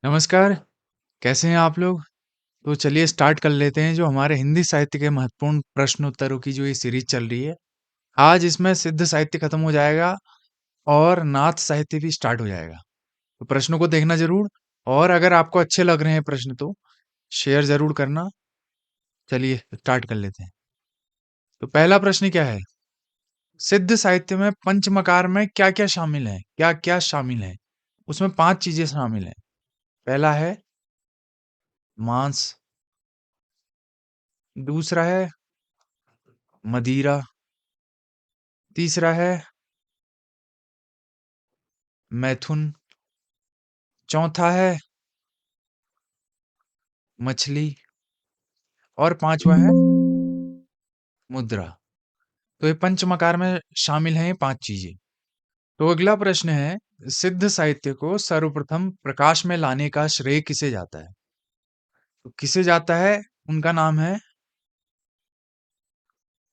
नमस्कार, कैसे हैं आप लोग? तो चलिए स्टार्ट कर लेते हैं जो हमारे हिंदी साहित्य के महत्वपूर्ण प्रश्न उत्तरों की जो ये सीरीज चल रही है। आज इसमें सिद्ध साहित्य खत्म हो जाएगा और नाथ साहित्य भी स्टार्ट हो जाएगा। तो प्रश्नों को देखना ज़रूर और अगर आपको अच्छे लग रहे हैं प्रश्न तो शेयर ज़रूर करना। चलिए स्टार्ट कर लेते हैं। तो पहला प्रश्न क्या है? सिद्ध साहित्य में पंचमकार में क्या-क्या शामिल है? क्या-क्या शामिल है? उसमें 5 चीज़ें शामिल हैं। पहला है मांस, दूसरा है मदिरा, तीसरा है मैथुन, चौथा है मछली और पांचवा है मुद्रा। तो ये पंचमकार में शामिल हैं ये 5 चीजें। तो अगला प्रश्न है, सिद्ध साहित्य को सर्वप्रथम प्रकाश में लाने का श्रेय किसे जाता है? तो किसे जाता है? उनका नाम है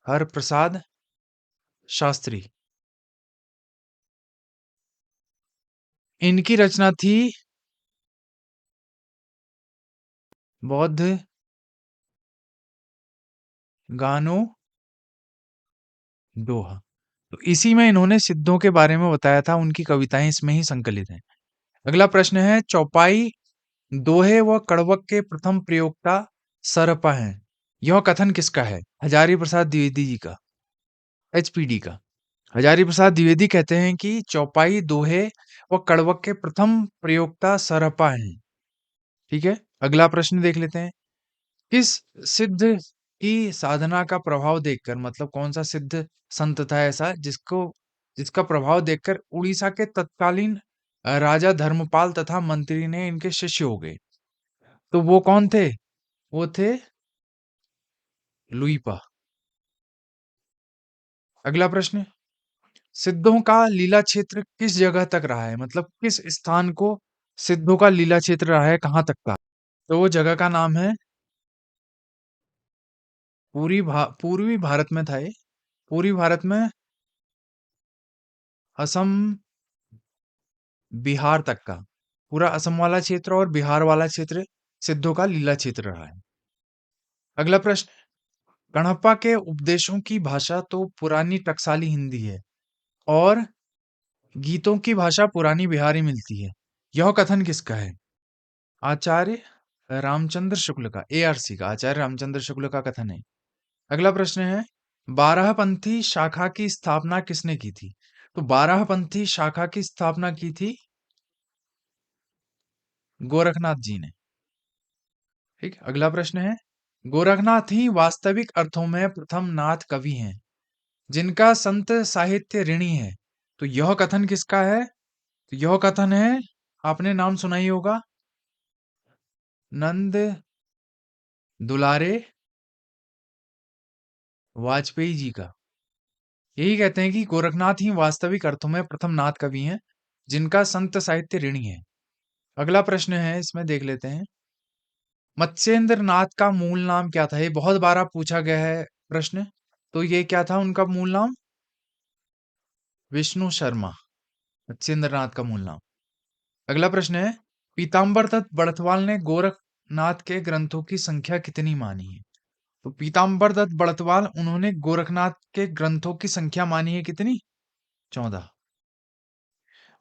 हरप्रसाद शास्त्री। इनकी रचना थी बौद्ध गानो दोहा। तो इसी में इन्होंने सिद्धों के बारे में बताया था, उनकी कविताएं इसमें ही संकलित हैं। अगला प्रश्न है, चौपाई दोहे व कड़वक के प्रथम प्रयोक्ता सरपा हैं। यह कथन किसका है? हजारी प्रसाद द्विवेदी जी का, एचपीडी का। हजारी प्रसाद द्विवेदी कहते हैं कि चौपाई दोहे व कड़वक के प्रथम प्रयोक्ता सरपा हैं। ठीक है, अगला प्रश्न देख लेते हैं। किस सिद्ध की साधना का प्रभाव देखकर, मतलब कौन सा सिद्ध संत था ऐसा जिसका प्रभाव देखकर उड़ीसा के तत्कालीन राजा धर्मपाल तथा मंत्री ने इनके शिष्य हो गए? तो वो कौन थे? वो थे लुइपा। अगला प्रश्न, सिद्धों का लीला क्षेत्र किस जगह तक रहा है? मतलब किस स्थान को सिद्धों का लीला क्षेत्र रहा है, कहाँ तक का? तो वो जगह का नाम है पूर्वी भारत में था ये। पूर्वी भारत में असम, बिहार तक का पूरा असम वाला क्षेत्र और बिहार वाला क्षेत्र सिद्धों का लीला क्षेत्र रहा है। अगला प्रश्न, गणप्पा के उपदेशों की भाषा तो पुरानी टकसाली हिंदी है और गीतों की भाषा पुरानी बिहारी मिलती है। यह कथन किसका है? आचार्य रामचंद्र शुक्ल का, एआरसी का, आचार्य रामचंद्र शुक्ल का कथन है। अगला प्रश्न है, बारहपंथी शाखा की स्थापना किसने की थी? तो बारहपंथी शाखा की स्थापना की थी गोरखनाथ जी ने। ठीक, अगला प्रश्न है, गोरखनाथ ही वास्तविक अर्थों में प्रथम नाथ कवि हैं जिनका संत साहित्य ऋणी है। तो यह कथन किसका है? तो यह कथन है, आपने नाम सुना ही होगा, नंद दुलारे वाजपेयी जी का। यही कहते हैं कि गोरखनाथ ही वास्तविक अर्थों में प्रथम नाथ कवि हैं जिनका संत साहित्य ऋणी है। अगला प्रश्न है, इसमें देख लेते हैं, मत्स्येंद्र नाथ का मूल नाम क्या था? ये बहुत बार पूछा गया है प्रश्न। तो ये क्या था उनका मूल नाम? विष्णु शर्मा, मत्स्येंद्र नाथ का मूल नाम। अगला प्रश्न है, पीताम्बर दत्त बड़थवाल ने गोरखनाथ के ग्रंथों की संख्या कितनी मानी है? तो पीताम्बर दत्त बड़थवाल, उन्होंने गोरखनाथ के ग्रंथों की संख्या मानी है कितनी? 14।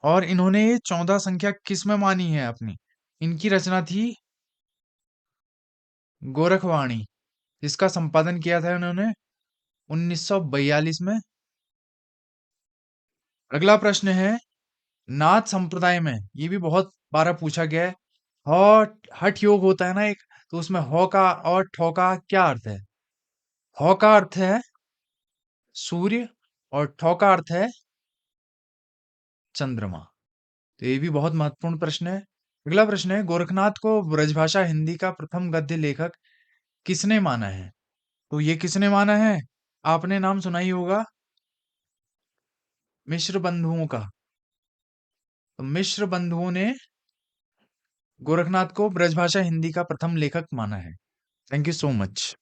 और इन्होंने ये 14 संख्या किस में मानी है अपनी? इनकी रचना थी गोरखवाणी, जिसका संपादन किया था इन्होंने 1942 में। अगला प्रश्न है, नाथ संप्रदाय में ये भी बहुत बार पूछा गया है, हठ हठ योग होता है ना एक, तो उसमें हौ का और ठौ का क्या अर्थ है? हौ का अर्थ है सूर्य और ठौ का अर्थ है चंद्रमा। तो ये भी बहुत महत्वपूर्ण प्रश्न है। अगला प्रश्न है, गोरखनाथ को ब्रजभाषा हिंदी का प्रथम गद्य लेखक किसने माना है? तो ये किसने माना है? आपने नाम सुना ही होगा, मिश्र बंधुओं का। तो मिश्र बंधुओं ने गोरखनाथ को ब्रजभाषा हिंदी का प्रथम लेखक माना है। Thank you so much.